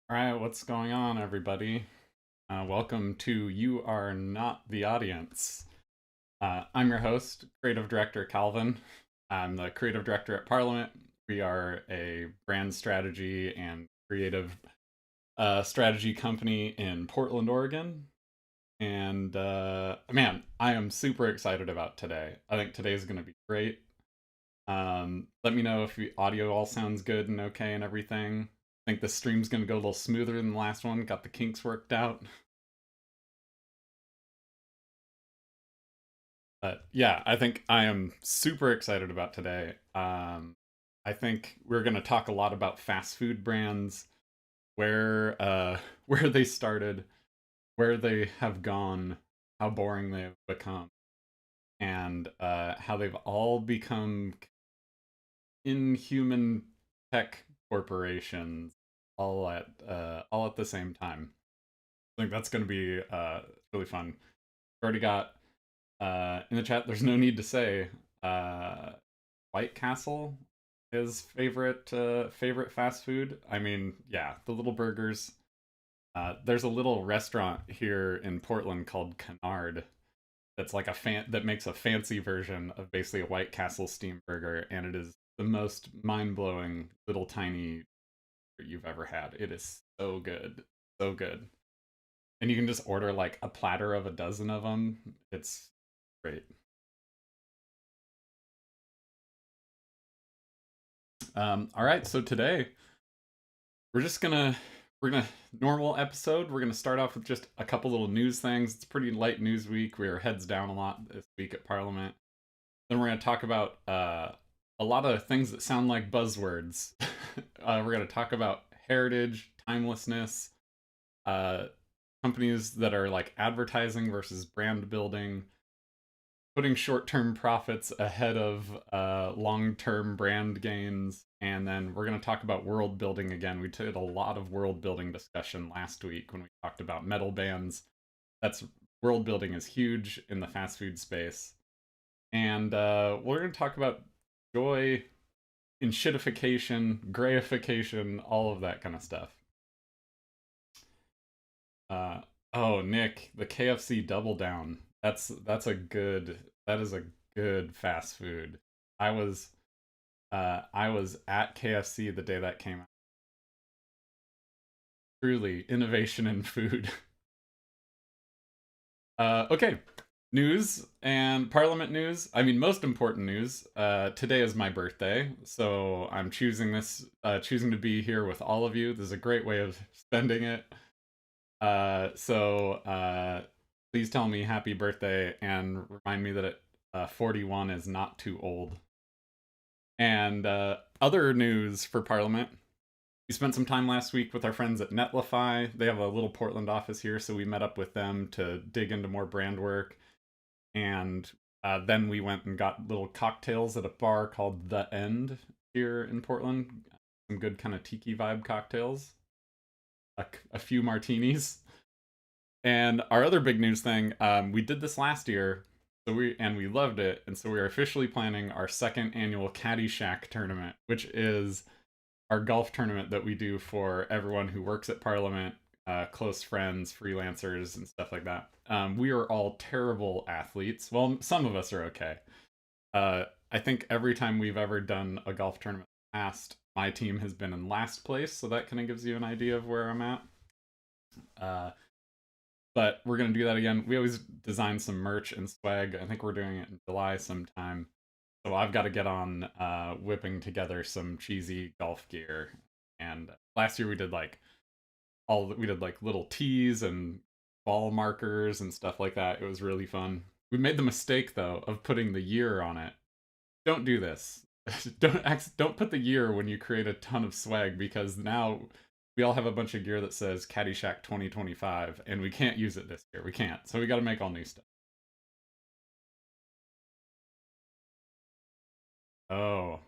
All right, what's going on, everybody? Welcome to You Are Not the Audience. I'm your host, Creative Director Calvin. I'm the Creative Director at Parliament. We are a brand strategy and creative strategy company in Portland, Oregon. And man, I am super excited about today. I think today's going to be great. Let me know if the audio all sounds good and okay and everything. I think the stream's gonna go a little smoother than the last one. Got the kinks worked out. But yeah, I think I am super excited about today. I think we're gonna talk a lot about fast food brands, where where they started, where they have gone, how boring they've become, and how they've all become inhuman tech corporations all at the same time. I think that's going to be really fun. We've already got in the chat. There's no need to say uh, White Castle is favorite fast food. I mean, yeah, the little burgers. There's a little restaurant here in Portland called Canard that's like that makes a fancy version of basically a White Castle steam burger, and it is the most mind-blowing little tiny you've ever had. It is so good, so good, and you can just order like a platter of a dozen of them. It's great. All right, so today we're just gonna we're gonna normal episode. We're gonna start off with just a couple little news things. It's a pretty light news week. We are heads down a lot this week at Parliament. Then we're gonna talk about a lot of things that sound like buzzwords. We're gonna talk about heritage, timelessness, uh, companies that are like advertising versus brand building, putting short-term profits ahead of long-term brand gains, and then we're going to talk about world building again. We did a lot of world building discussion last week when we talked about metal bands. That's world building is huge in the fast food space, and we're going to talk about joy, enshittification, grayification, all of that kind of stuff. Uh, oh, Nick, the KFC Double Down. That is a good fast food. I was I was at KFC the day that came out. Truly, innovation in food. Okay, news and Parliament news. I mean, most important news. Today is my birthday, so I'm choosing to be here with all of you. This is a great way of spending it. Please tell me happy birthday and remind me that 41 is not too old. And other news for Parliament. We spent some time last week with our friends at Netlify. They have a little Portland office here, so we met up with them to dig into more brand work. And then we went and got little cocktails at a bar called The End here in Portland. Some good kind of tiki vibe cocktails, a few martinis. And our other big news thing, we did this last year, we loved it, and so we are officially planning our second annual Caddyshack tournament, which is our golf tournament that we do for everyone who works at Parliament, close friends, freelancers, and stuff like that. We are all terrible athletes. Well, some of us are okay. I think every time we've ever done a golf tournament past, my team has been in last place, so that kind of gives you an idea of where I'm at. Uh, but we're gonna do that again. We always design some merch and swag. I think we're doing it in July sometime. So I've got to get on whipping together some cheesy golf gear. And last year we did like little tees and ball markers and stuff like that. It was really fun. We made the mistake though of putting the year on it. Don't do this. Don't put the year when you create a ton of swag, because now we all have a bunch of gear that says Caddyshack 2025 and we can't use it this year. We can't. So we got to make all new stuff. Oh,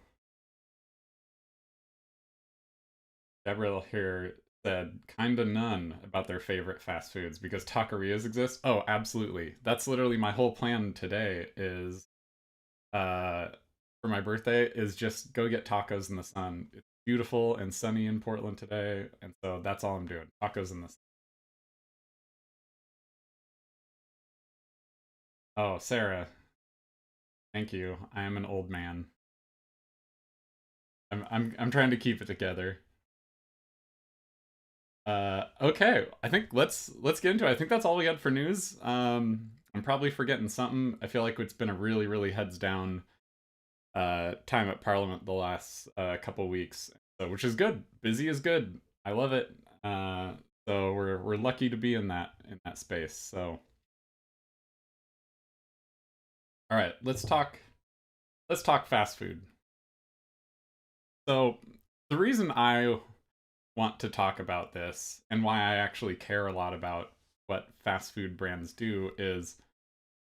Gabrielle here said kinda none about their favorite fast foods because taquerias exist. Oh, absolutely. That's literally my whole plan today is uh for my birthday is just go get tacos in the sun. It's beautiful and sunny in Portland today, and so that's all I'm doing. Tacos in the sun. Oh, Sarah, thank you. I am an old man. I'm trying to keep it together. Okay, I think let's get into it. I think that's all we had for news. I'm probably forgetting something. I feel like it's been a really heads down time at Parliament the last couple weeks, so which is good. Busy is good. I love it. So we're lucky to be in that space. So all right, let's talk fast food. So the reason I want to talk about this and why I actually care a lot about what fast food brands do is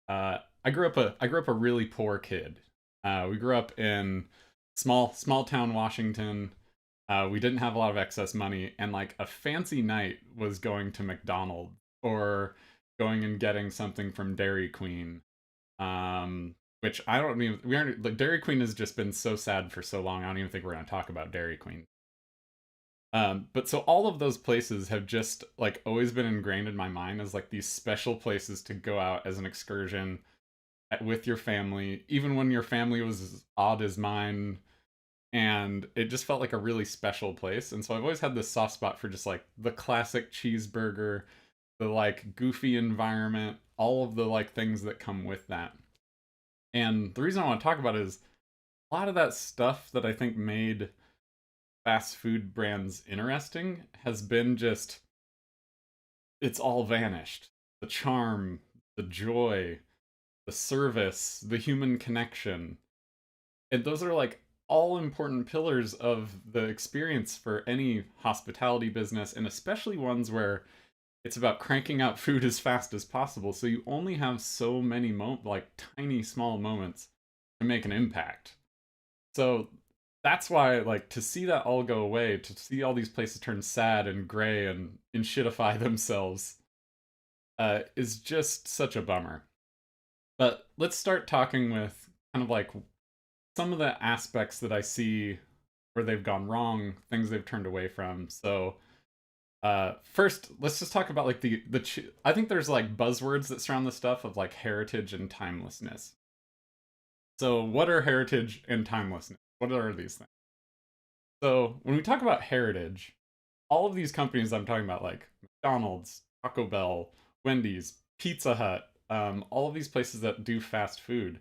I grew up a really poor kid. We grew up in small town Washington. We didn't have a lot of excess money, and like a fancy night was going to McDonald's or going and getting something from Dairy Queen. Which I don't even we aren't like Dairy Queen has just been so sad for so long. I don't even think we're gonna talk about Dairy Queen. But so all of those places have just like always been ingrained in my mind as like these special places to go out as an excursion with your family, even when your family was as odd as mine, and it just felt like a really special place. And so I've always had this soft spot for just like the classic cheeseburger, the like goofy environment, all of the like things that come with that. And the reason I want to talk about it is a lot of that stuff that I think made fast food brands interesting has been just it's all vanished. The charm, the joy, the service, the human connection. And those are like all important pillars of the experience for any hospitality business, and especially ones where it's about cranking out food as fast as possible. So you only have so many like tiny small moments to make an impact. So that's why like to see that all go away, to see all these places turn sad and gray and enshittify themselves is just such a bummer. But let's start talking with kind of like some of the aspects that I see where they've gone wrong, things they've turned away from. So first, let's just talk about like I think there's like buzzwords that surround the stuff of like heritage and timelessness. So what are heritage and timelessness? What are these things? So when we talk about heritage, all of these companies I'm talking about, like McDonald's, Taco Bell, Wendy's, Pizza Hut, all of these places that do fast food,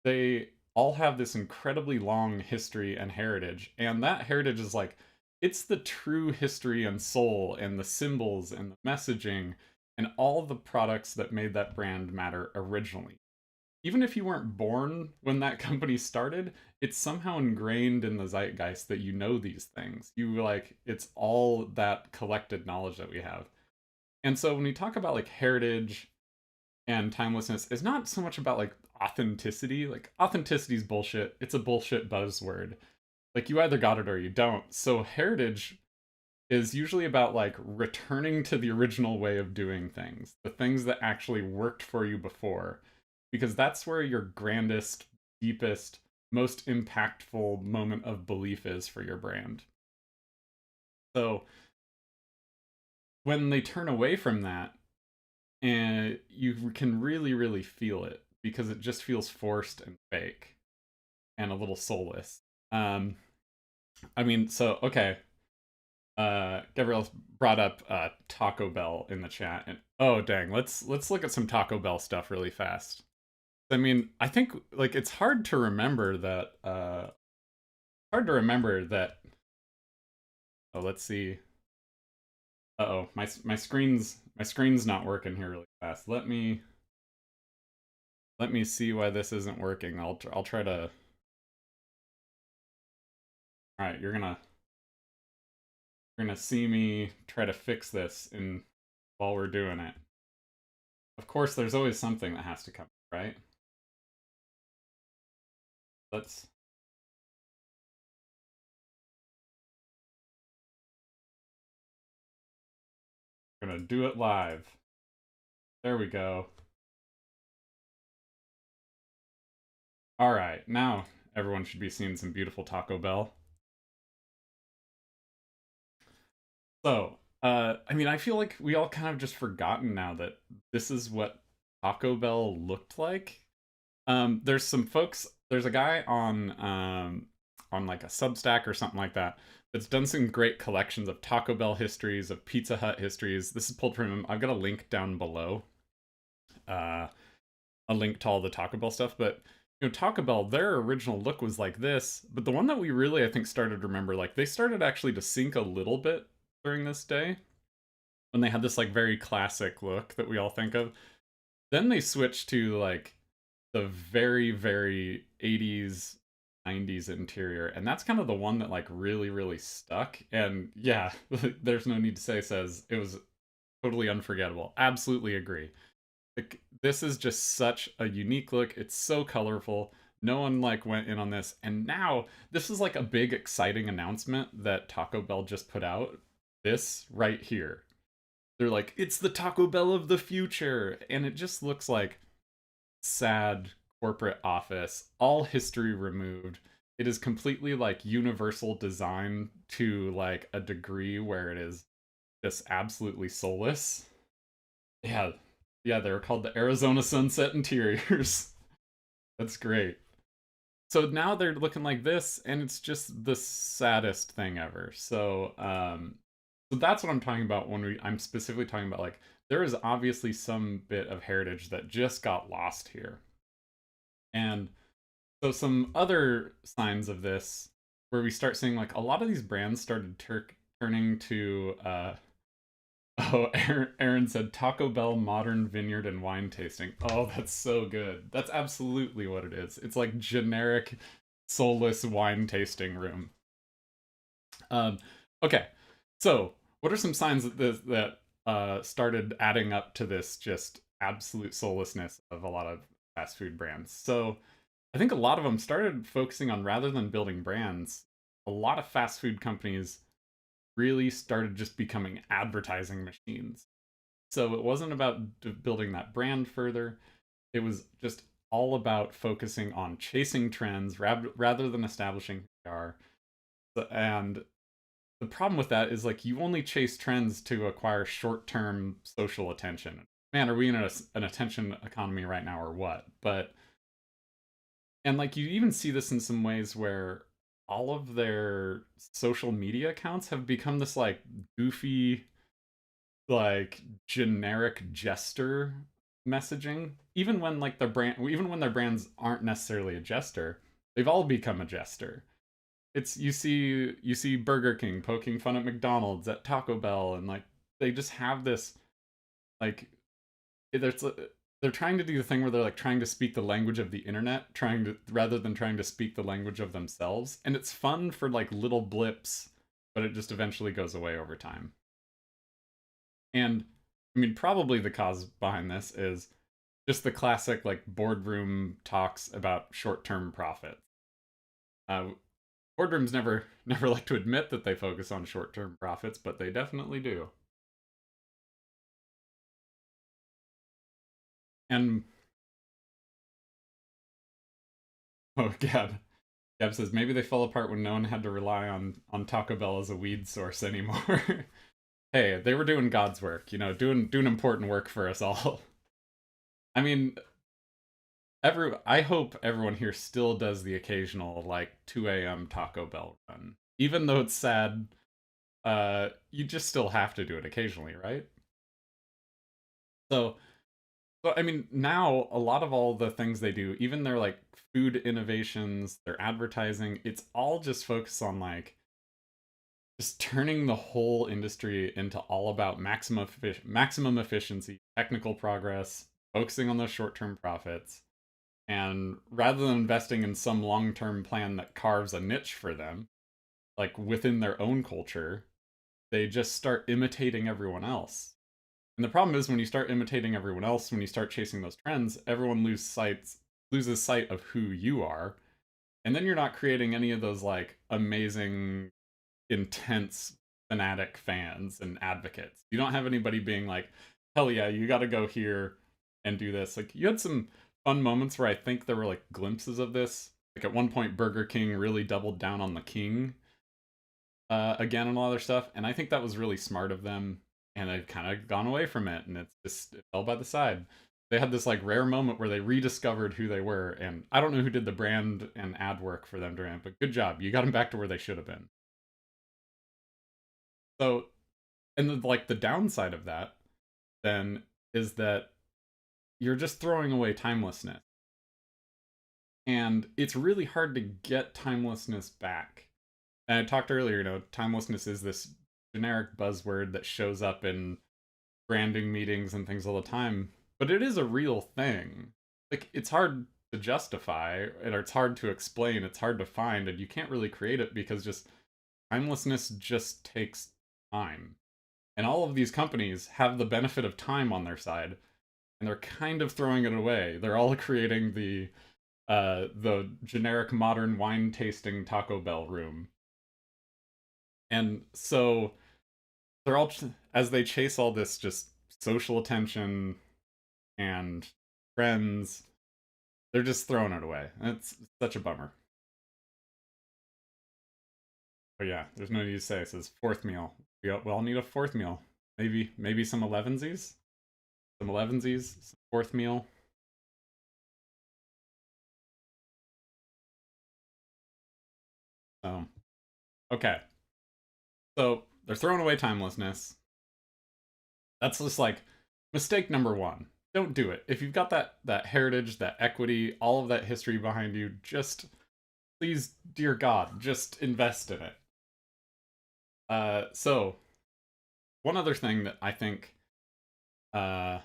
they all have this incredibly long history and heritage. And that heritage is like, it's the true history and soul and the symbols and the messaging and all of the products that made that brand matter originally. Even if you weren't born when that company started, it's somehow ingrained in the zeitgeist that you know these things. You like, it's all that collected knowledge that we have. And so when we talk about like heritage and timelessness, it's not so much about like authenticity. Like authenticity is bullshit. It's a bullshit buzzword. Like you either got it or you don't. So heritage is usually about like returning to the original way of doing things, the things that actually worked for you before, because that's where your grandest, deepest, most impactful moment of belief is for your brand. So when they turn away from that, and you can really feel it because it just feels forced and fake and a little soulless. Um, I mean, so okay, Gabrielle brought up Taco Bell in the chat, and oh dang, let's look at some Taco Bell stuff really fast. I mean, I think like it's hard to remember that. Hard to remember that. Oh, let's see. Oh, my screen's not working here really fast. Let me see why this isn't working. I'll try to. All right, you're gonna see me try to fix this in while we're doing it. Of course, there's always something that has to come, right? Let's gonna do it live. There we go. All right, now everyone should be seeing some beautiful Taco Bell. I mean, I feel like we all kind of just forgotten now that this is what Taco Bell looked like. There's some folks. There's a guy on like a Substack or something like that that's done some great collections of Taco Bell histories, of Pizza Hut histories. This is pulled from him. I've got a link down below. Uh, a link to all the Taco Bell stuff, but Taco Bell, their original look was like this, but the one that we really, I think, started to remember, like, they started actually to sink a little bit during this day when they had this, like, very classic look that we all think of. Then they switched to, like, the very, very 80s, 90s interior, and that's kind of the one that, like, really, really stuck. And yeah, there's no need to say, says it was totally unforgettable. Absolutely agree. Like, this is just such a unique look. It's so colorful. No one like went in on this, and now this is like a big exciting announcement that Taco Bell just put out. This right here. They're like, it's the Taco Bell of the future, and it just looks like sad corporate office, all history removed. It is completely like universal design to like a degree where it is just absolutely soulless. Yeah, yeah, they're called the Arizona Sunset Interiors. That's great. So now they're looking like this, and it's just the saddest thing ever. So that's what I'm talking about when I'm specifically talking about, like, there is obviously some bit of heritage that just got lost here. And so some other signs of this, where we start seeing like a lot of these brands started turning to oh, Aaron said Taco Bell modern vineyard and wine tasting. Oh, that's so good. That's absolutely what it is. It's like generic soulless wine tasting room. Um, okay, so what are some signs that started adding up to this just absolute soullessness of a lot of fast food brands? So I think a lot of them started focusing on, rather than building brands, a lot of fast food companies really started just becoming advertising machines. So it wasn't about building that brand further. It was just all about focusing on chasing trends rather than establishing who they are. And the problem with that is, like, you only chase trends to acquire short-term social attention. Man, are we in an attention economy right now or what? And like, you even see this in some ways where all of their social media accounts have become this like goofy, like generic jester messaging. Even when like even when their brands aren't necessarily a jester, they've all become a jester. It's, you see Burger King poking fun at McDonald's, at Taco Bell, and like they just have this, like, there's they're trying to do the thing where they're like trying to speak the language of the internet, trying to, rather than trying to speak the language of themselves. And it's fun for like little blips, but it just eventually goes away over time. And I mean, probably the cause behind this is just the classic like boardroom talks about short-term profits. Uh, Boardrooms never like to admit that they focus on short-term profits, but they definitely do. And oh, Gab says maybe they fell apart when no one had to rely on Taco Bell as a weed source anymore. Hey, they were doing God's work, doing important work for us all. I mean, I hope everyone here still does the occasional like 2 a.m. Taco Bell run. Even though it's sad, you just still have to do it occasionally, right? So, I mean, now a lot of all the things they do, even their like food innovations, their advertising, it's all just focused on like just turning the whole industry into all about maximum efficiency, technical progress, focusing on those short-term profits. And rather than investing in some long-term plan that carves a niche for them, like within their own culture, they just start imitating everyone else. And the problem is, when you start imitating everyone else, when you start chasing those trends, everyone loses sight of who you are. And then you're not creating any of those like amazing, intense, fanatic fans and advocates. You don't have anybody being like, hell yeah, you got to go here and do this. Like, you had some fun moments where I think there were like glimpses of this. Like, at one point, Burger King really doubled down on the king. again and all other stuff, and I think that was really smart of them, and they've kind of gone away from it, and it fell by the side. They had this like rare moment where they rediscovered who they were, and I don't know who did the brand and ad work for them during it, but good job, you got them back to where they should have been. So, and like the downside of that then is that you're just throwing away timelessness, and it's really hard to get timelessness back. And I talked earlier, timelessness is this generic buzzword that shows up in branding meetings and things all the time, but it is a real thing. Like, it's hard to justify, and it's hard to explain, it's hard to find, and you can't really create it because just timelessness just takes time. And all of these companies have the benefit of time on their side, and they're kind of throwing it away. They're all creating the generic modern wine tasting Taco Bell room. And so they're all, as they chase all this just social attention and friends, they're just throwing it away. It's such a bummer. But yeah, there's no need to say. It says fourth meal. We all need a fourth meal. Maybe some elevensies? Some elevensies? Some fourth meal? So, okay. So, they're throwing away timelessness. That's just like mistake number one. Don't do it. If you've got that heritage, that equity, all of that history behind you, just please, dear God, just invest in it. So one other thing that I think uh,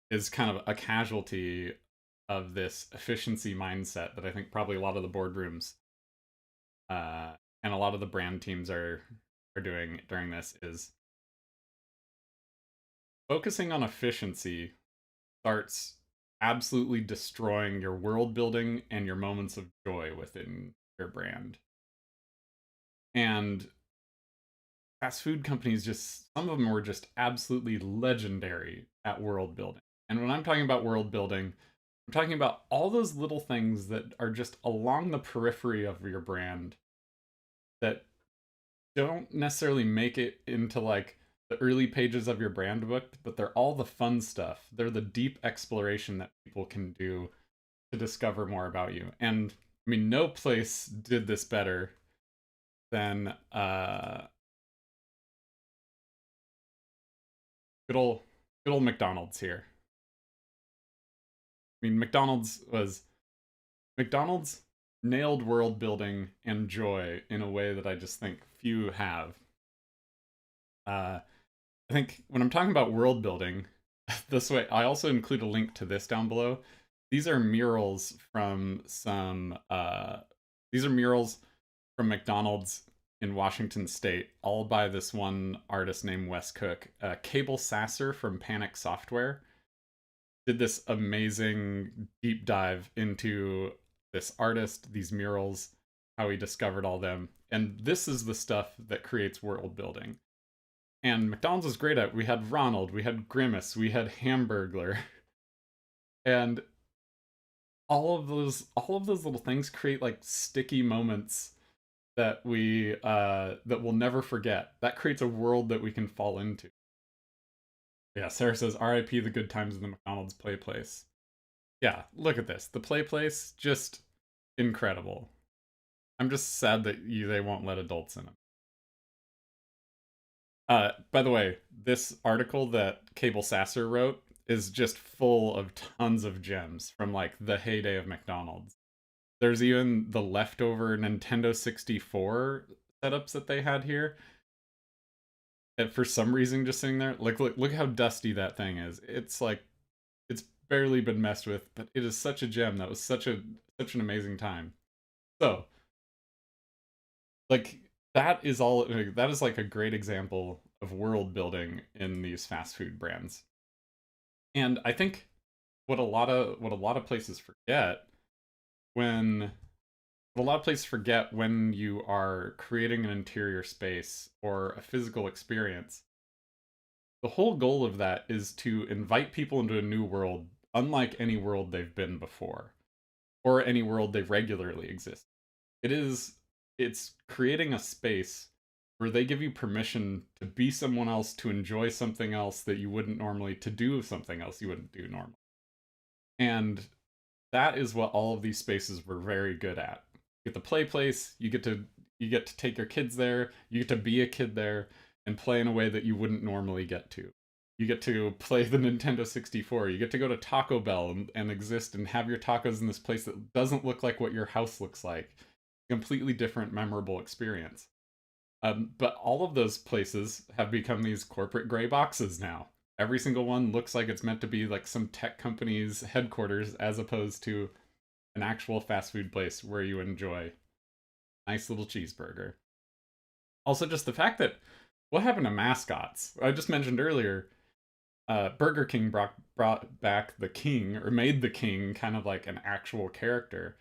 is kind of a casualty of this efficiency mindset that I think probably a lot of the boardrooms and a lot of the brand teams are doing during this is focusing on efficiency starts absolutely destroying your world building and your moments of joy within your brand. And fast food companies, just some of them were just absolutely legendary at world building. And when I'm talking about world building, I'm talking about all those little things that are just along the periphery of your brand that don't necessarily make it into like the early pages of your brand book, but they're all the fun stuff. They're the deep exploration that people can do to discover more about you. And I mean, no place did this better than good old McDonald's here. I mean, McDonald's nailed world building and joy in a way that I just think few have. I think when I'm talking about world building, this way, I also include a link to this down below. These are murals from some. These are murals from McDonald's in Washington State, all by this one artist named Wes Cook. Cable Sasser from Panic Software did this amazing deep dive into this artist, these murals, how he discovered all them. And this is the stuff that creates world building. And McDonald's was great at it. We had Ronald, we had Grimace, we had Hamburglar. And all of those little things create like sticky moments that we'll never forget. That creates a world that we can fall into. Yeah, Sarah says R.I.P. the good times in the McDonald's play place. Yeah, look at this. The play place, just incredible. I'm just sad that they won't let adults in it. By the way, this article that Cable Sasser wrote is just full of tons of gems from like the heyday of McDonald's. There's even the leftover Nintendo 64 setups that they had here. And for some reason just sitting there, like look how dusty that thing is. It's like it's barely been messed with, but it is such a gem. That was such an amazing time. So, like that is like a great example of world building in these fast food brands. And I think what a lot of places forget when you are creating an interior space or a physical experience, the whole goal of that is to invite people into a new world unlike any world they've been before or any world they regularly exist. It is it's creating a space where they give you permission to be someone else, to enjoy something else that you wouldn't normally, to do something else you wouldn't do normally. And that is what all of these spaces were very good at. You get the play place, you get to take your kids there, you get to be a kid there and play in a way that you wouldn't normally get to. You get to play the Nintendo 64. You get to go to Taco Bell and exist and have your tacos in this place that doesn't look like what your house looks like. Completely different, memorable experience. But all of those places have become these corporate gray boxes now. Every single one looks like it's meant to be like some tech company's headquarters as opposed to an actual fast food place where you enjoy a nice little cheeseburger. Also, just the fact that what happened to mascots? I just mentioned earlier, Burger King brought back the king, or made the king kind of like an actual character.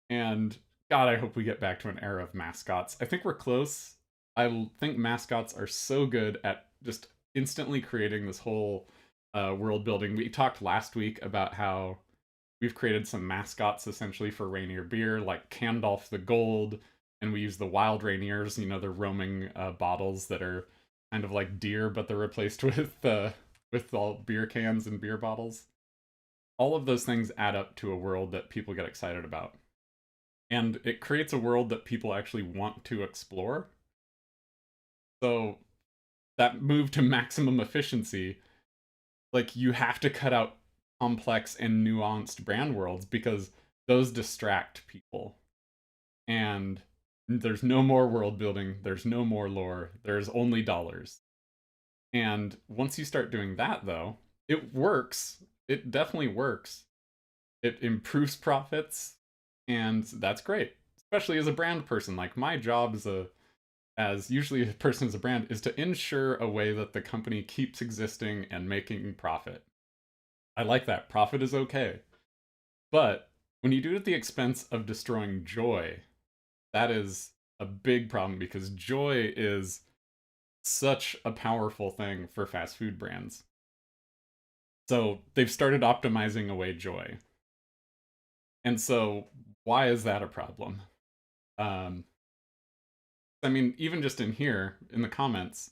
And God, I hope we get back to an era of mascots. I think we're close. I think mascots are so good at just instantly creating this whole world building. We talked last week about how we've created some mascots essentially for Rainier Beer, like Candolph the Gold, and we use the Wild Rainiers. You know, they're roaming bottles that are kind of like deer, but they're replaced with all beer cans and beer bottles. All of those things add up to a world that people get excited about. And it creates a world that people actually want to explore. So that move to maximum efficiency, like you have to cut out complex and nuanced brand worlds because those distract people. And there's no more world building, there's no more lore, there's only dollars. And once you start doing that, though, it works. It definitely works. It improves profits, and that's great. Especially as a brand person, like my job as usually a person as a brand is to ensure a way that the company keeps existing and making profit. I like that. Profit is okay. But when you do it at the expense of destroying joy, that is a big problem because joy is such a powerful thing for fast food brands. So they've started optimizing away joy. And so why is that a problem? I mean, even just in here, in the comments,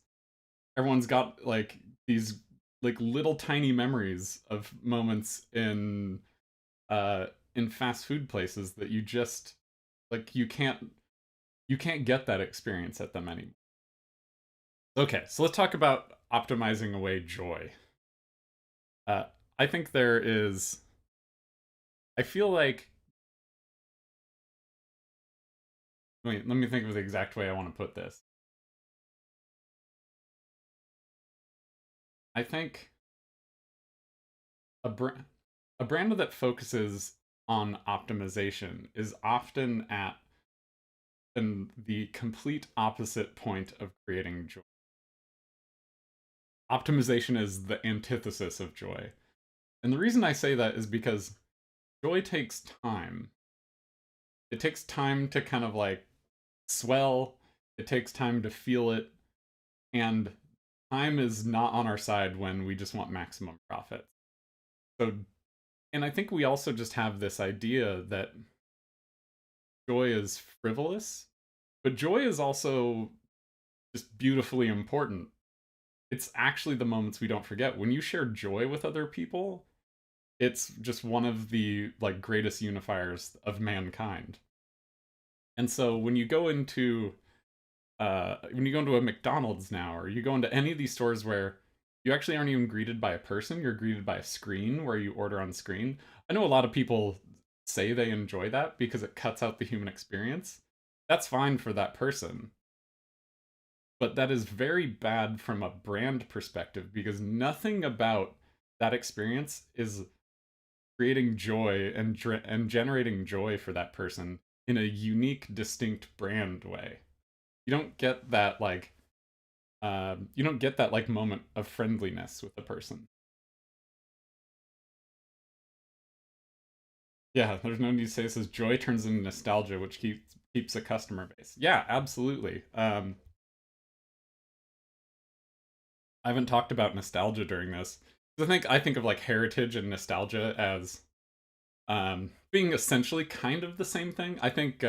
everyone's got like these like little tiny memories of moments in fast food places that you just like you can't get that experience at them anymore. Okay, so let's talk about optimizing away joy. Uh, I think there is. I feel like. Wait, let me think of the exact way I want to put this. I think a brand a brand that focuses on optimization is often at the complete opposite point of creating joy. Optimization is the antithesis of joy. And the reason I say that is because joy takes time. It takes time to kind of like swell, it takes time to feel it, and time is not on our side when we just want maximum profit. So, and I think we also just have this idea that joy is frivolous, but joy is also just beautifully important. It's actually the moments we don't forget. When you share joy with other people, it's just one of the like greatest unifiers of mankind. And so when you go into a McDonald's now, or you go into any of these stores where you actually aren't even greeted by a person, you're greeted by a screen where you order on screen. I know a lot of people say they enjoy that because it cuts out the human experience. That's fine for that person. But that is very bad from a brand perspective because nothing about that experience is creating joy and generating joy for that person in a unique, distinct brand way. You don't get that like moment of friendliness with the person. Yeah, there's no need to say this is joy turns into nostalgia, which keeps a customer base. Yeah, absolutely. I haven't talked about nostalgia during this. I think of like heritage and nostalgia as being essentially kind of the same thing. I think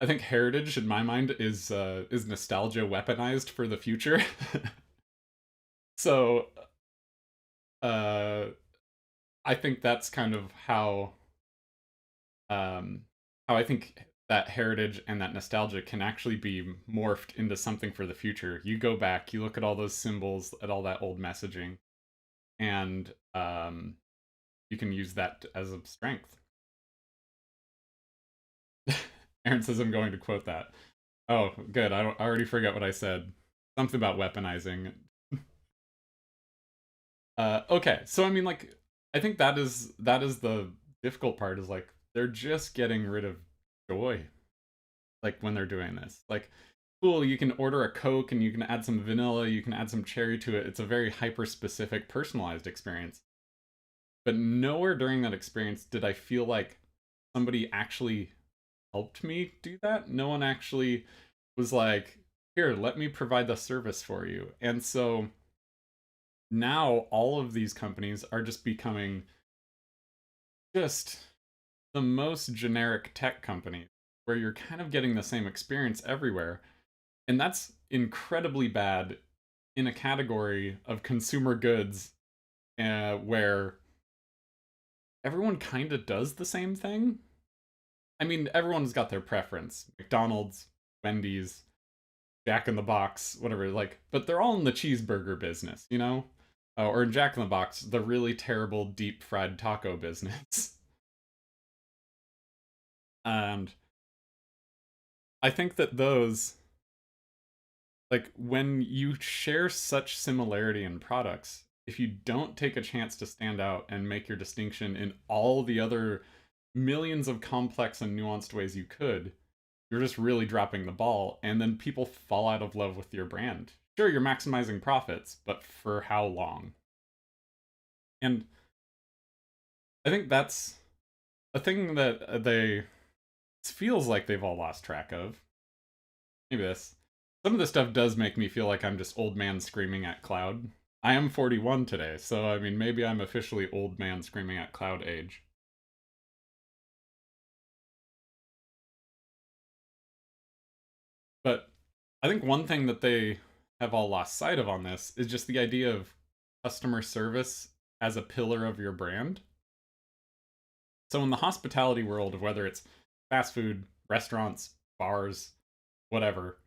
I think heritage in my mind is nostalgia weaponized for the future. So uh I think that's kind of um how I think that heritage and that nostalgia can actually be morphed into something for the future. You go back, you look at all those symbols, at all that old messaging, and you can use that as a strength. Aaron says I'm going to quote that. Oh, good. I already forgot what I said. Something about weaponizing. Okay, so I mean, like, I think that is the difficult part. Is like they're just getting rid of joy, like when they're doing this. Like, cool, you can order a Coke and you can add some vanilla, you can add some cherry to it. It's a very hyper specific, personalized experience. But nowhere during that experience did I feel like somebody actually helped me do that. No one actually was like, here, let me provide the service for you. And so now all of these companies are just becoming just the most generic tech companies where you're kind of getting the same experience everywhere. And that's incredibly bad in a category of consumer goods where everyone kind of does the same thing. I mean, everyone's got their preference. McDonald's, Wendy's, Jack in the Box, whatever, like, but they're all in the cheeseburger business, you know? Or in Jack in the Box, the really terrible deep fried taco business. And I think that those, like, when you share such similarity in products, if you don't take a chance to stand out and make your distinction in all the other millions of complex and nuanced ways you could, you're just really dropping the ball, and then people fall out of love with your brand. Sure, you're maximizing profits, but for how long? And I think that's a thing that they feels like they've all lost track of. Maybe this. Some of this stuff does make me feel like I'm just old man screaming at cloud. I am 41 today, so I mean, maybe I'm officially old man screaming at cloud age. But I think one thing that they have all lost sight of on this is just the idea of customer service as a pillar of your brand. So in the hospitality world of whether it's fast food, restaurants, bars, whatever,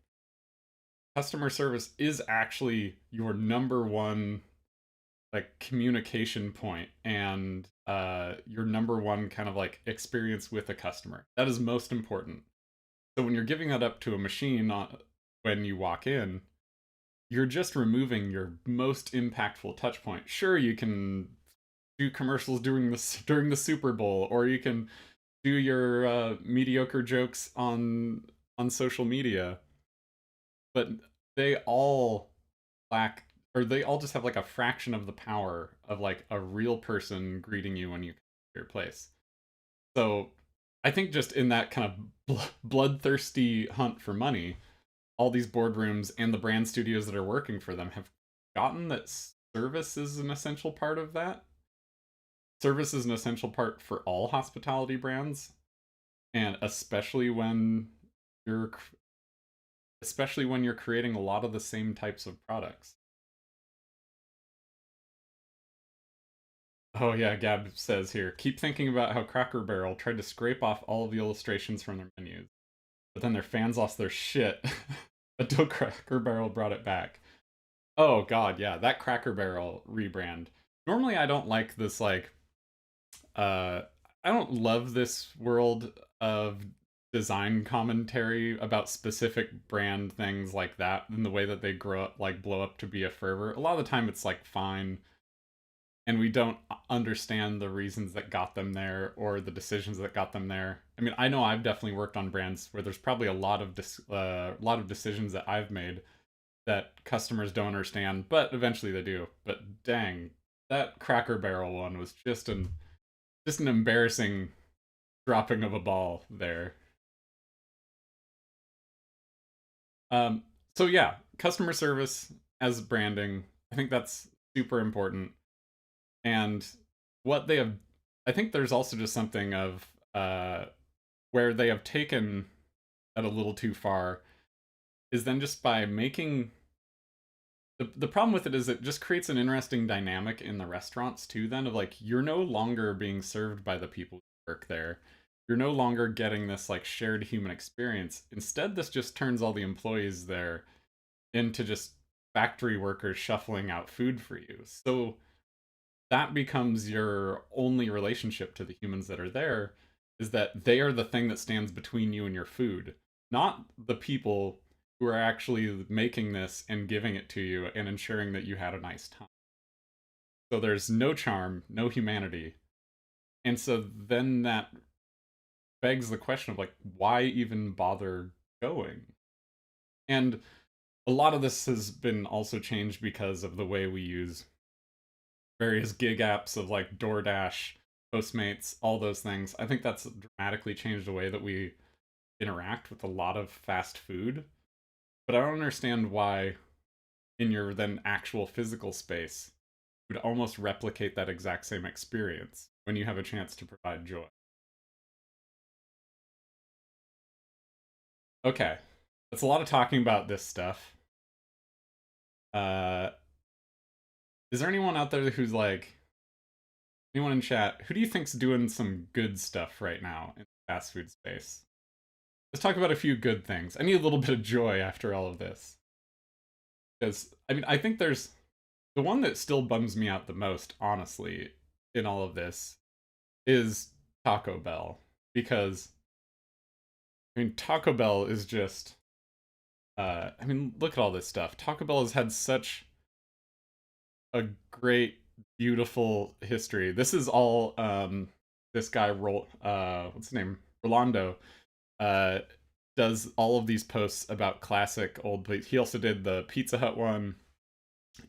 customer service is actually your number one like communication point and your number one kind of like experience with a customer. That is most important. So when you're giving that up to a machine when you walk in, you're just removing your most impactful touch point. Sure, you can do commercials during the Super Bowl, or you can do your mediocre jokes on social media, but they all lack, or they all just have like a fraction of the power of like a real person greeting you when you come to your place. So I think just in that kind of bloodthirsty hunt for money, all these boardrooms and the brand studios that are working for them have gotten that service is an essential part of that. Service is an essential part for all hospitality brands, and you're especially when you're creating a lot of the same types of products. Oh yeah, Gab says here, keep thinking about how Cracker Barrel tried to scrape off all of the illustrations from their menus, but then their fans lost their shit until Cracker Barrel brought it back. Oh god, yeah, that Cracker Barrel rebrand. Normally I don't like this like uh I don't love this world of design commentary about specific brand things like that in the way that they grow up like blow up to be a fervor. A lot of the time it's like fine and we don't understand the reasons that got them there or the decisions that got them there. I mean, I know I've definitely worked on brands where there's probably a lot of decisions that I've made that customers don't understand, but eventually they do. But dang, that Cracker Barrel one was just an embarrassing dropping of a ball there. Um, so yeah, customer service as branding, I think that's super important. And what they have, I think there's also just something of where they have taken at a little too far is then just by making the problem with it is it just creates an interesting dynamic in the restaurants too then of like you're no longer being served by the people who work there. You're no longer getting this like shared human experience. Instead, this just turns all the employees there into just factory workers shuffling out food for you. So that becomes your only relationship to the humans that are there, is that they are the thing that stands between you and your food, not the people who are actually making this and giving it to you and ensuring that you had a nice time. So there's no charm, no humanity. And so then that begs the question of like, why even bother going? And a lot of this has been also changed because of the way we use various gig apps of like DoorDash, Postmates, all those things. I think that's dramatically changed the way that we interact with a lot of fast food. But I don't understand why, in your then actual physical space, you would almost replicate that exact same experience when you have a chance to provide joy. Okay, that's a lot of talking about this stuff. Uh, is there anyone out there who's like, anyone in chat, who do you think's doing some good stuff right now in the fast food space? Let's talk about a few good things. I need a little bit of joy after all of this. Because, I mean, I think there's the one that still bums me out the most, honestly, in all of this is Taco Bell. Because, I mean, Taco Bell is just, I mean, look at all this stuff. Taco Bell has had such a great, beautiful history. This is all, this guy, what's his name? Rolando, uh, does all of these posts about classic old places. He also did the Pizza Hut one,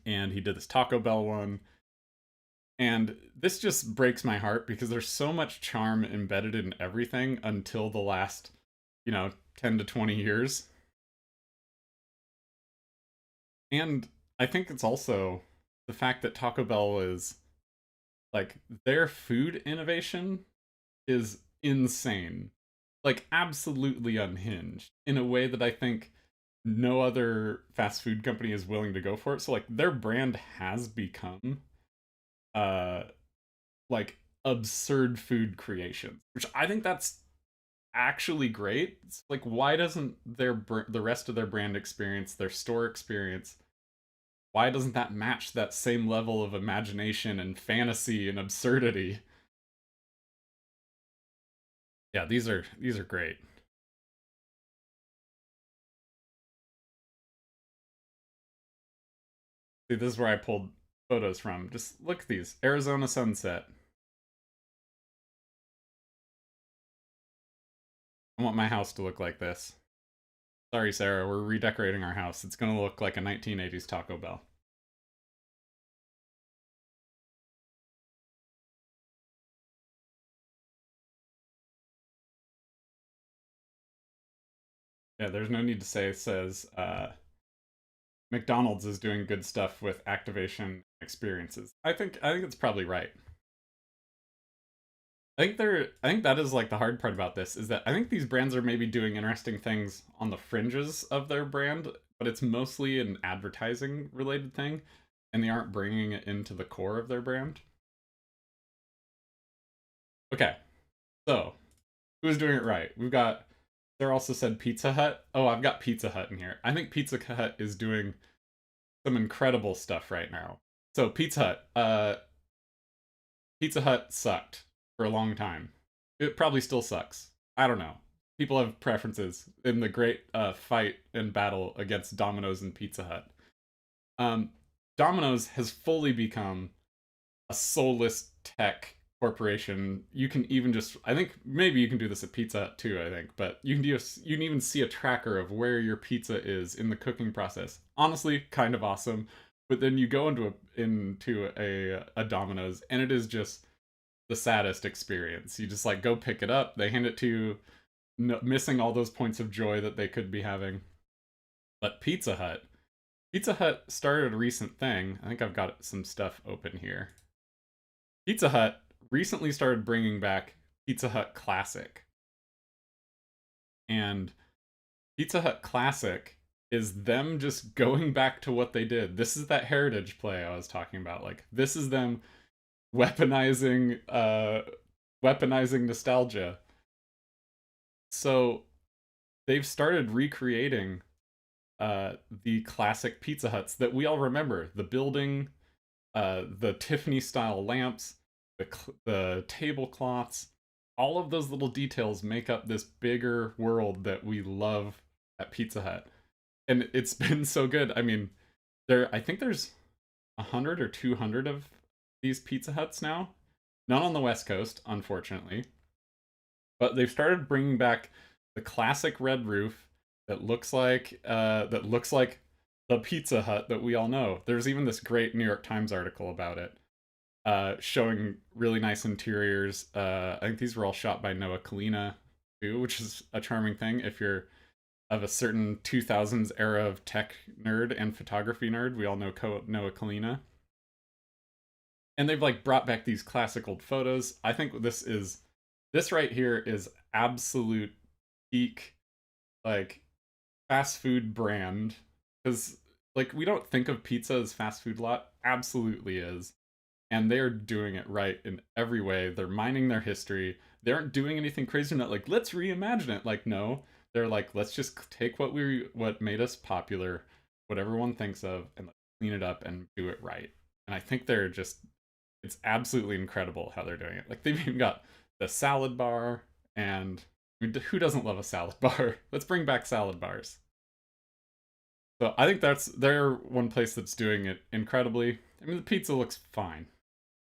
and he did this Taco Bell one. And this just breaks my heart because there's so much charm embedded in everything until the last, 10 to 20 years. And I think it's also the fact that Taco Bell is like their food innovation is insane. Like absolutely unhinged in a way that I think no other fast food company is willing to go for it. So like their brand has become uh like absurd food creations, which I think that's actually great. It's like why doesn't the rest of their brand experience, their store experience, why doesn't that match that same level of imagination and fantasy and absurdity? Yeah, these are great. See, this is where I pulled photos from. Just look at these. Arizona sunset. I want my house to look like this. Sorry, Sarah, we're redecorating our house. It's gonna look like a 1980s Taco Bell. Yeah, there's no need to say it says McDonald's is doing good stuff with activation experiences. I think it's probably right. I think that is like the hard part about this is that I think these brands are maybe doing interesting things on the fringes of their brand, but it's mostly an advertising related thing and they aren't bringing it into the core of their brand. Okay. So, who's doing it right? We've got Sarah also said Pizza Hut. Oh, I've got Pizza Hut in here. I think Pizza Hut is doing some incredible stuff right now. So, Pizza Hut sucked for a long time. It probably still sucks. I don't know. People have preferences in the great fight and battle against Domino's and Pizza Hut. Um, Domino's has fully become a soulless tech corporation. You can even just, I think maybe you can do this at Pizza Hut too, I think, but you can even see a tracker of where your pizza is in the cooking process. Honestly, kind of awesome. But then you go into a Domino's and it is just the saddest experience. You just like go pick it up, they hand it to you, no, missing all those points of joy that they could be having. But Pizza Hut started a recent thing. I think I've got some stuff open here. Pizza Hut recently started bringing back Pizza Hut Classic. And Pizza Hut Classic is them just going back to what they did. This is that heritage play I was talking about. Like, this is them weaponizing weaponizing nostalgia. So they've started recreating the classic Pizza Huts that we all remember. The building, the Tiffany style lamps, the tablecloths, all of those little details make up this bigger world that we love at Pizza Hut. And it's been so good. I mean, I think there's 100 or 200 of these Pizza Huts now. Not on the West Coast, unfortunately. But they've started bringing back the classic red roof that looks like the Pizza Hut that we all know. There's even this great New York Times article about it, showing really nice interiors. I think these were all shot by Noah Kalina too, which is a charming thing if you're of a certain 2000s era of tech nerd and photography nerd. We all know Noah Kalina. And they've like brought back these classic old photos. I think this right here is absolute peak like fast food brand, because like we don't think of pizza as fast food a lot. Absolutely is. And they're doing it right in every way. They're mining their history. They aren't doing anything crazy, not like let's reimagine it. Like no, they're like let's just take what made us popular, what everyone thinks of, and like, clean it up and do it right. And I think they're just it's absolutely incredible how they're doing it. Like they've even got the salad bar, and I mean, who doesn't love a salad bar? Let's bring back salad bars. So I think they're one place that's doing it incredibly. I mean, the pizza looks fine.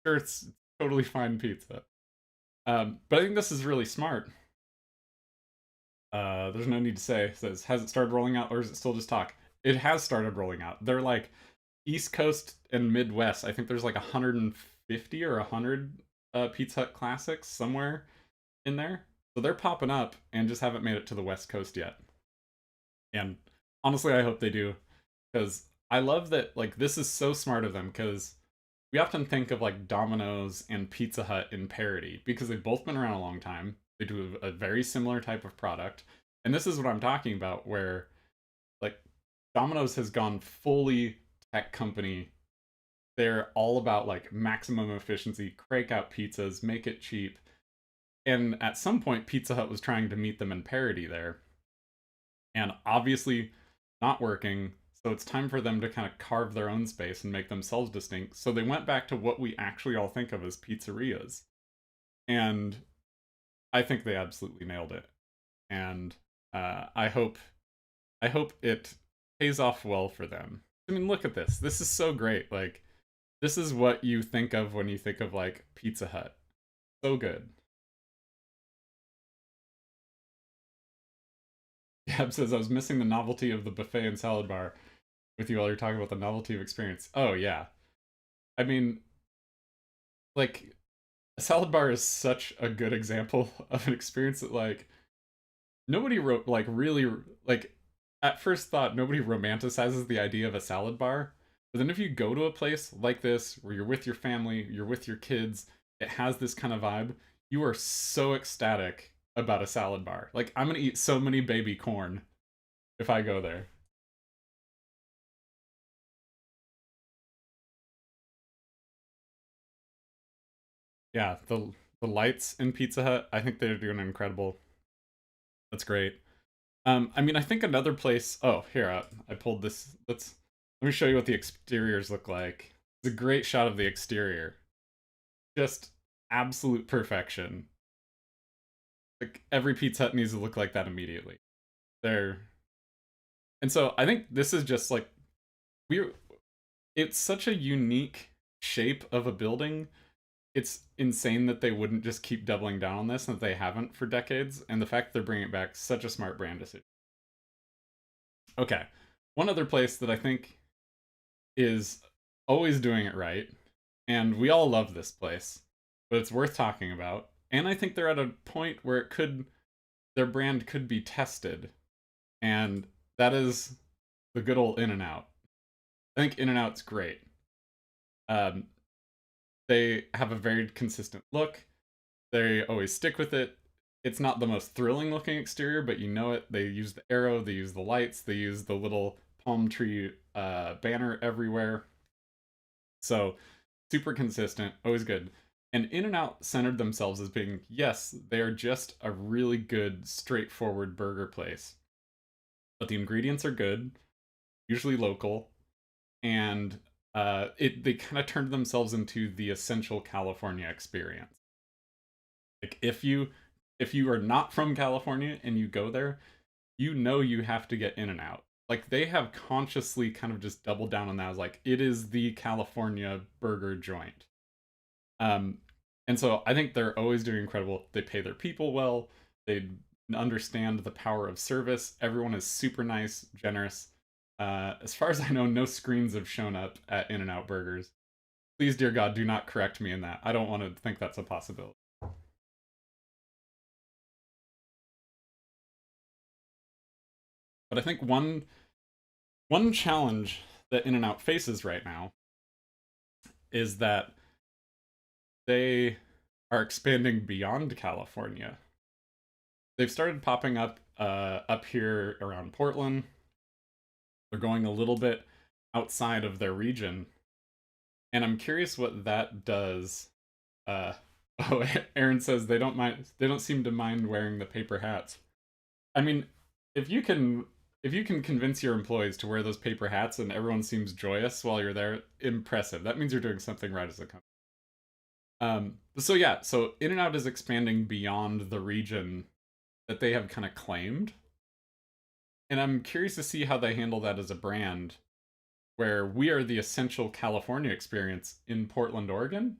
Sure, it's totally fine pizza. But I think this is really smart. There's no need to say. It says, has it started rolling out, or is it still just talk? It has started rolling out. They're like East Coast and Midwest. I think there's like 150 or 100 Pizza Hut classics somewhere in there. So they're popping up and just haven't made it to the West Coast yet. And honestly, I hope they do, because I love that. Like this is so smart of them, because we often think of like Domino's and Pizza Hut in parody because they've both been around a long time. They do a very similar type of product. And this is what I'm talking about, where like Domino's has gone fully tech company. They're all about like maximum efficiency, crank out pizzas, make it cheap. And at some point, Pizza Hut was trying to meet them in parody there. And obviously not working. So it's time for them to kind of carve their own space and make themselves distinct. So they went back to what we actually all think of as pizzerias. And I think they absolutely nailed it. And I hope it pays off well for them. I mean, look at this. This is so great. Like, this is what you think of when you think of like Pizza Hut. So good. Gab says I was missing the novelty of the buffet and salad bar with you while you're talking about the novelty of experience. Oh yeah. I mean, like a salad bar is such a good example of an experience that like nobody wrote like really like at first thought nobody romanticizes the idea of a salad bar. But then if you go to a place like this where you're with your family, you're with your kids, it has this kind of vibe, you are so ecstatic about a salad bar. Like I'm gonna eat so many baby corn if I go there. Yeah, the lights in Pizza Hut, I think they're doing incredible. That's great. I mean, I think another place. Oh, here I pulled this. Let me show you what the exteriors look like. It's a great shot of the exterior. Just absolute perfection. Like every Pizza Hut needs to look like that immediately. There, and so I think this is just like we. It's such a unique shape of a building. It's insane that they wouldn't just keep doubling down on this and that they haven't for decades. And the fact that they're bringing it back, such a smart brand decision. Okay, one other place that I think is always doing it right, and we all love this place, but it's worth talking about. And I think they're at a point where their brand could be tested, and that is the good old In and Out. I think In and Out's great. Um, they have a very consistent look. They always stick with it. it's not the most thrilling looking exterior, but you know it. They use the arrow, they use the lights, they use the little palm tree banner everywhere. So super consistent, always good. And In-N-Out centered themselves as being, yes, they are just a really good, straightforward burger place. But the ingredients are good, usually local, and they kind of turned themselves into the essential California experience. Like if you are not from California and you go there, you know you have to get In-N-Out. Like they have consciously kind of just doubled down on that as like it is the California burger joint. Um, and so I think they're always doing incredible. They pay their people well. They understand the power of service. Everyone is super nice, generous. As far as I know, no screens have shown up at In-N-Out Burgers. Please, dear God, do not correct me in that. I don't want to think that's a possibility. But I think one challenge that In-N-Out faces right now is that they are expanding beyond California. They've started popping up here around Portland. They're going a little bit outside of their region, and I'm curious what that does. Uh, oh, Aaron says they don't mind. They don't seem to mind wearing the paper hats. I mean, if you can if you can convince your employees to wear those paper hats and everyone seems joyous while you're there, impressive. That means you're doing something right as a company. So yeah, so In-N-Out is expanding beyond the region that they have kind of claimed, and I'm curious to see how they handle that as a brand, where we are the essential California experience in Portland, Oregon.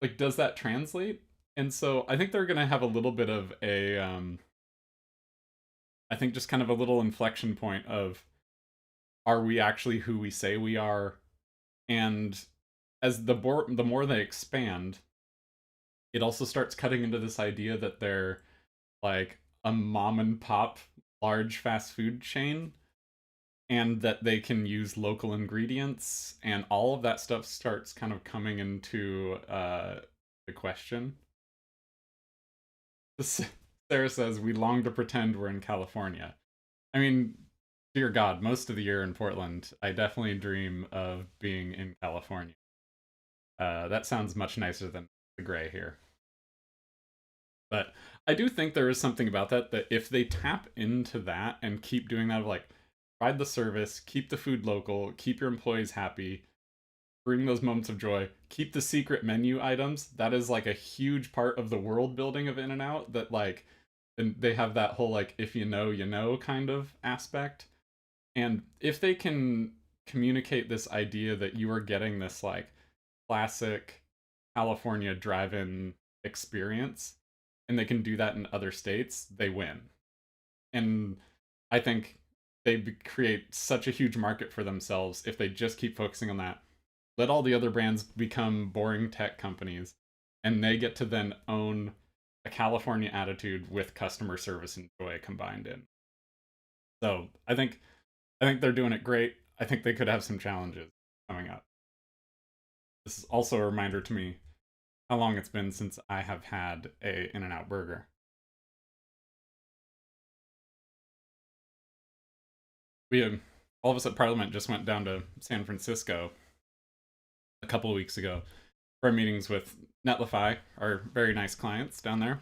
Like, does that translate? And so I think they're gonna have a little bit of a, I think just kind of a little inflection point of, are we actually who we say we are? And as the more they expand, it also starts cutting into this idea that they're like a mom and pop large fast food chain, and that they can use local ingredients, and all of that stuff starts kind of coming into the question. Sarah says we long to pretend we're in California. I mean, dear God, most of the year in Portland, I definitely dream of being in California. That sounds much nicer than the gray here. But I do think there is something about that, that if they tap into that and keep doing that, of like, provide the service, keep the food local, keep your employees happy, bring those moments of joy, keep the secret menu items, that is like a huge part of the world building of In-N-Out, that like, and they have that whole like, if you know kind of aspect. And if they can communicate this idea that you are getting this like classic California drive-in experience, and they can do that in other states, they win. And I think they create such a huge market for themselves if they just keep focusing on that. Let all the other brands become boring tech companies, and they get to then own a California attitude with customer service and joy combined in. So I think they're doing it great. I think they could have some challenges coming up. This is also a reminder to me how long it's been since I have had a In-N-Out burger. All of us at Parliament just went down to San Francisco a couple of weeks ago for our meetings with Netlify, our very nice clients down there.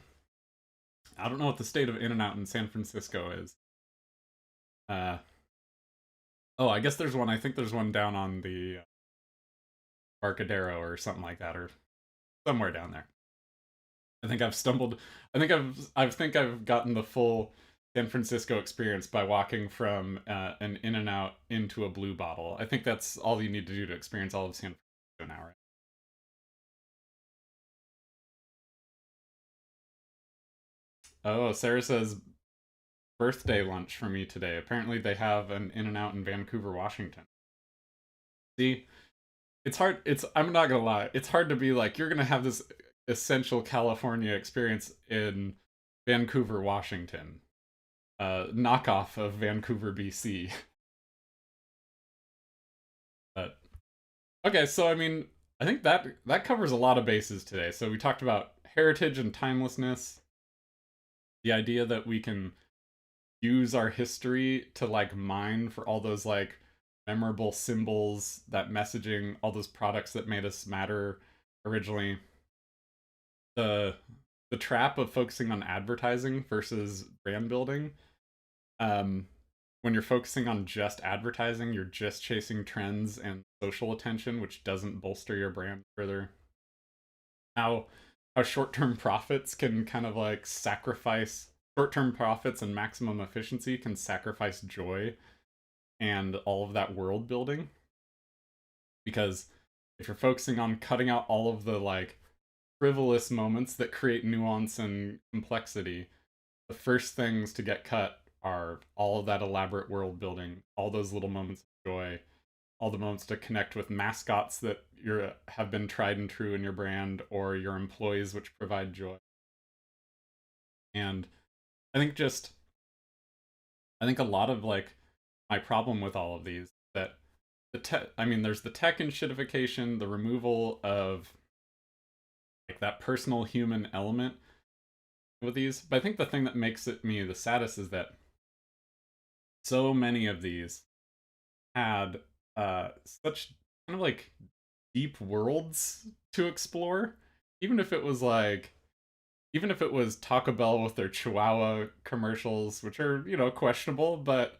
I don't know what the state of In-N-Out in San Francisco is. Uh, oh, I guess there's one. I think there's one down on the Barcadero or something like that, or somewhere down there. I think I've stumbled. I think I've gotten the full San Francisco experience by walking from an In-N-Out into a Blue Bottle. I think that's all you need to do to experience all of San Francisco now, right? Oh, Sarah says birthday lunch for me today. Apparently, they have an In-N-Out in Vancouver, Washington. See, it's hard. I'm not gonna lie. It's hard to be like you're gonna have this essential California experience in Vancouver, Washington, knockoff of Vancouver, BC. But okay, so I mean, I think that covers a lot of bases today. So we talked about heritage and timelessness. The idea that we can use our history to like mine for all those like memorable symbols, that messaging, all those products that made us matter originally. The the trap of focusing on advertising versus brand building. Um, when you're focusing on just advertising, you're just chasing trends and social attention, which doesn't bolster your brand further. How short-term profits can kind of like sacrifice short-term profits and maximum efficiency can sacrifice joy and all of that world building, because if you're focusing on cutting out all of the like frivolous moments that create nuance and complexity, the first things to get cut are all of that elaborate world building, all those little moments of joy, all the moments to connect with mascots that have been tried and true in your brand, or your employees which provide joy. And I think just I think a lot of like my problem with all of these, that there's the tech enshittification, the removal of like that personal human element with these. But I think the thing that makes it me the saddest is that so many of these had such kind of like deep worlds to explore. Even if it was like even if it was Taco Bell with their Chihuahua commercials, which are, questionable, but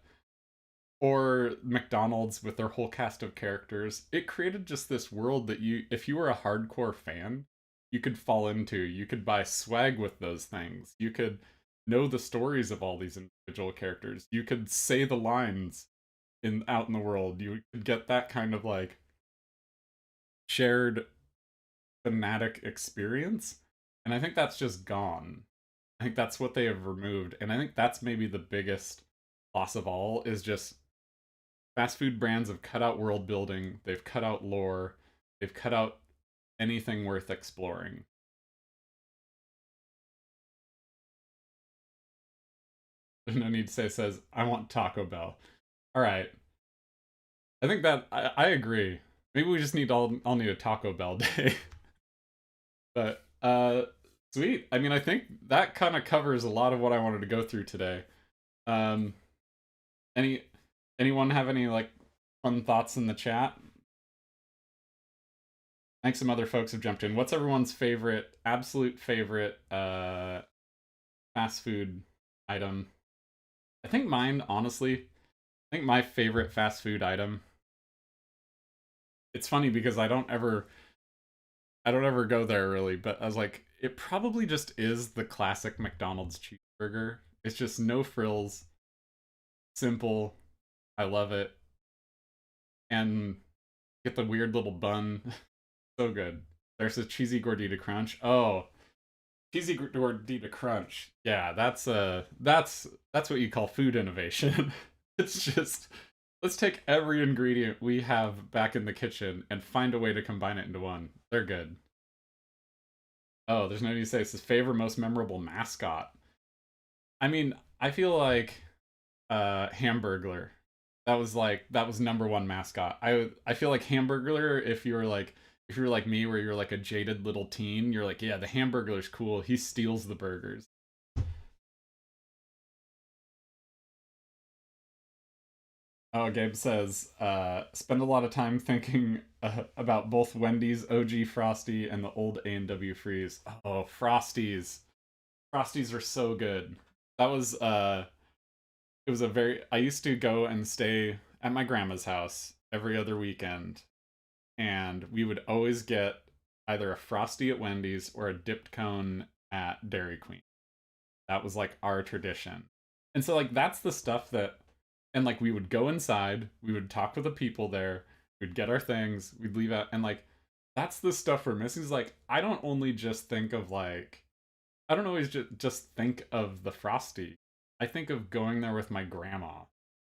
or McDonald's with their whole cast of characters, it created just this world that if you were a hardcore fan, you could fall into. You could buy swag with those things. You could know the stories of all these individual characters. You could say the lines out in the world. You could get that kind of like shared thematic experience. And I think that's just gone. I think that's what they have removed. And I think that's maybe the biggest loss of all, is just fast food brands have cut out world building, they've cut out lore, they've cut out anything worth exploring. There's no need to say, says, I want Taco Bell. All right. I think that I agree. Maybe we just all need a Taco Bell day. But sweet. I mean, I think that kind of covers a lot of what I wanted to go through today. Um any anyone have any like fun thoughts in the chat? Thanks, some other folks have jumped in. What's everyone's absolute favorite fast food item? I think mine, honestly, I think my favorite fast food item, it's funny because I don't ever go there really, but I was like, it probably just is the classic McDonald's cheeseburger. It's just no frills, simple. I love it. And get the weird little bun. So good. There's a cheesy gordita crunch. Oh, cheesy gordita crunch. Yeah, that's what you call food innovation. It's just, let's take every ingredient we have back in the kitchen and find a way to combine it into one. They're good. Oh, there's no need to say it's his favorite, most memorable mascot. I mean, I feel like Hamburglar. That was number one mascot. I feel like Hamburglar, if you're like me, where you're like a jaded little teen, you're like, yeah, the Hamburglar's cool. He steals the burgers. Oh, Gabe says, spend a lot of time thinking about both Wendy's OG Frosty and the old A&W Freeze. Oh, Frosties. Frosties are so good. That was it was a very I used to go and stay at my grandma's house every other weekend, and we would always get either a Frosty at Wendy's or a dipped cone at Dairy Queen. That was like our tradition. And so like that's the stuff that, and like we would go inside, we would talk with the people there, we'd get our things, we'd leave out, and like that's the stuff we're missing. Is like I don't only just think of like I don't always just think of the Frosty. I think of going there with my grandma.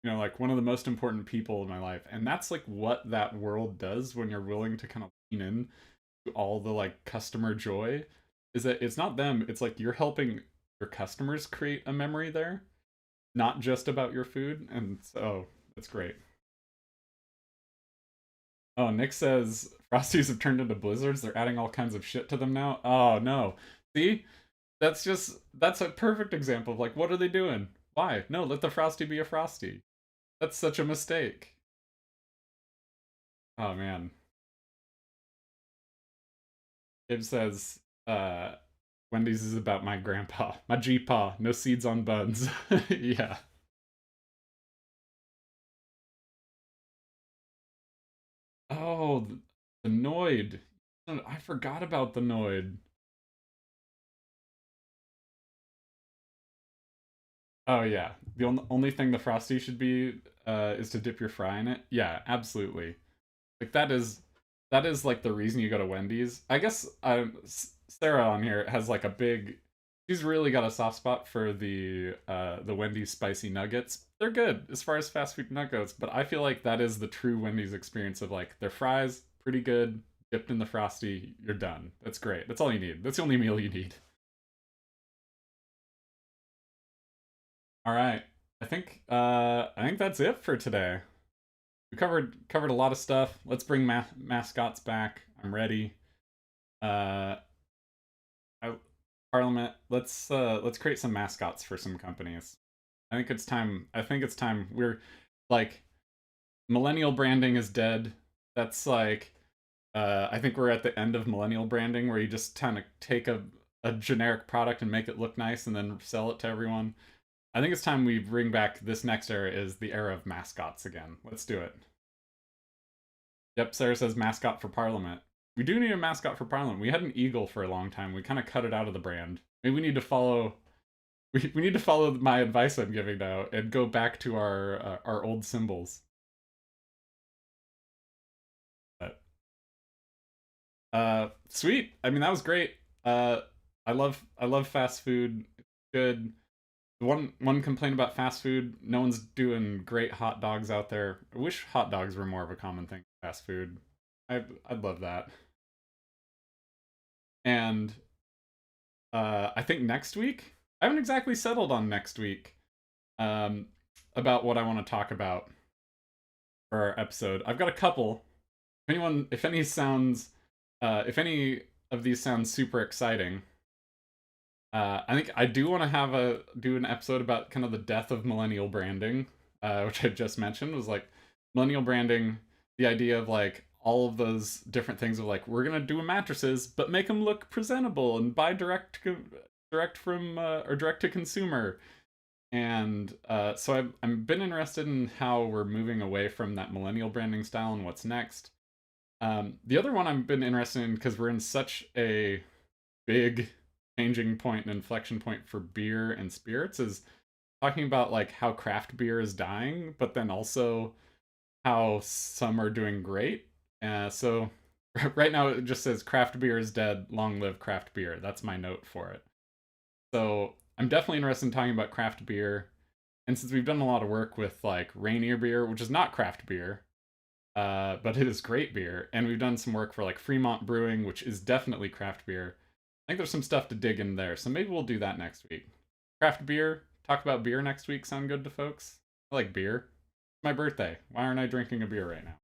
Like one of the most important people in my life. And that's like what that world does when you're willing to kind of lean in to all the like customer joy, is that it's not them, it's like you're helping your customers create a memory there, not just about your food. And so that's great. Oh, Nick says Frosties have turned into blizzards. They're adding all kinds of shit to them now. Oh no. See? that's a perfect example of like, what are they doing? Why? No, let the Frosty be a Frosty. That's such a mistake. Oh man. It says, uh, Wendy's is about my grandpa, my G-paw, no seeds on buns. Yeah. Oh, the Noid. I forgot about the Noid. Oh yeah, the only thing the Frosty should be is to dip your fry in it. Yeah, absolutely. Like that is like the reason you go to Wendy's. I guess Sarah on here has like a big. She's really got a soft spot for the Wendy's spicy nuggets. They're good as far as fast food nuggets, but I feel like that is the true Wendy's experience of like their fries pretty good, dipped in the Frosty. You're done. That's great. That's all you need. That's the only meal you need. All right. I think that's it for today. We covered a lot of stuff. Let's bring mascots back. I'm ready. Uh, I, Parliament. Let's create some mascots for some companies. I think it's time. I think it's time. We're like millennial branding is dead. That's like I think we're at the end of millennial branding where you just kind of take a generic product and make it look nice and then sell it to everyone. I think it's time we bring back this next era is the era of mascots again. Let's do it. Yep, Sarah says mascot for Parliament. We do need a mascot for Parliament. We had an eagle for a long time. We kind of cut it out of the brand. Maybe we need to follow. We need to follow my advice I'm giving now and go back to our old symbols. But, sweet. I mean, that was great. I love fast food. It's good. One complaint about fast food: no one's doing great hot dogs out there. I wish hot dogs were more of a common thing. Fast food. I'd love that. And I think next week. I haven't exactly settled on next week. Um, about what I want to talk about for our episode. I've got a couple. If any of these sounds super exciting, I think I do want to do an episode about kind of the death of millennial branding, which I just mentioned was like millennial branding, the idea of like all of those different things of like we're gonna do mattresses but make them look presentable and buy direct from or direct to consumer, and so I've been interested in how we're moving away from that millennial branding style and what's next. The other one I've been interested in because we're in such a big changing point and inflection point for beer and spirits is talking about like how craft beer is dying, but then also how some are doing great. So right now it just says craft beer is dead, long live craft beer. That's my note for it. So I'm definitely interested in talking about craft beer. And since we've done a lot of work with like Rainier beer, which is not craft beer, but it is great beer, and we've done some work for like Fremont Brewing, which is definitely craft beer. I think there's some stuff to dig in there, so maybe we'll do that next week. Craft beer, talk about beer next week. Sound good to folks? I like beer. It's my birthday. Why aren't I drinking a beer right now?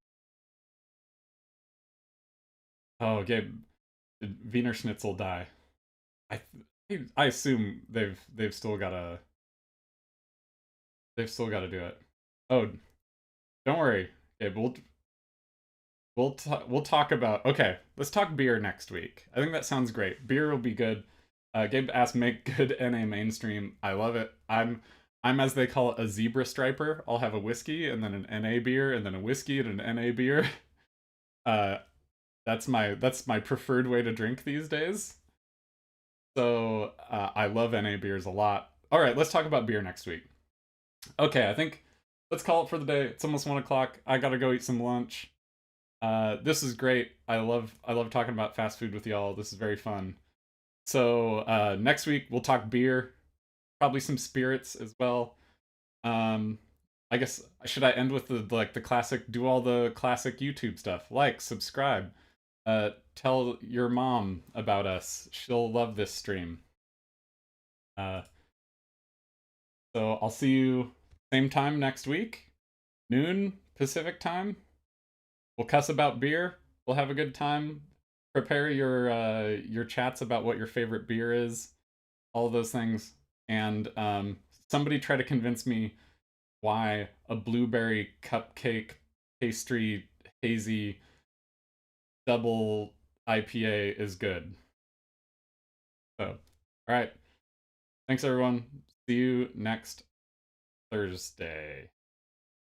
Oh, Gabe, did Wiener Schnitzel die? I I assume they've still got to do it. Oh, don't worry, Gabe. We'll talk about. Okay, let's talk beer next week. I think that sounds great. Beer will be good. Gabe asked, "Make good NA mainstream." I love it. I'm as they call it a zebra striper. I'll have a whiskey and then an NA beer and then a whiskey and an NA beer. Uh, that's my preferred way to drink these days. So I love NA beers a lot. All right, let's talk about beer next week. Okay, I think let's call it for the day. It's almost 1 o'clock. I gotta go eat some lunch. This is great. I love talking about fast food with y'all. This is very fun. So next week we'll talk beer, probably some spirits as well. Um, I guess should I end with the classic? Do all the classic YouTube stuff. Like, subscribe. Tell your mom about us. She'll love this stream. Uh, so I'll see you same time next week, noon Pacific time. We'll cuss about beer. We'll have a good time. Prepare your chats about what your favorite beer is. all of those things. And somebody try to convince me why a blueberry cupcake pastry hazy double IPA is good. So, all right. Thanks, everyone. See you next Thursday.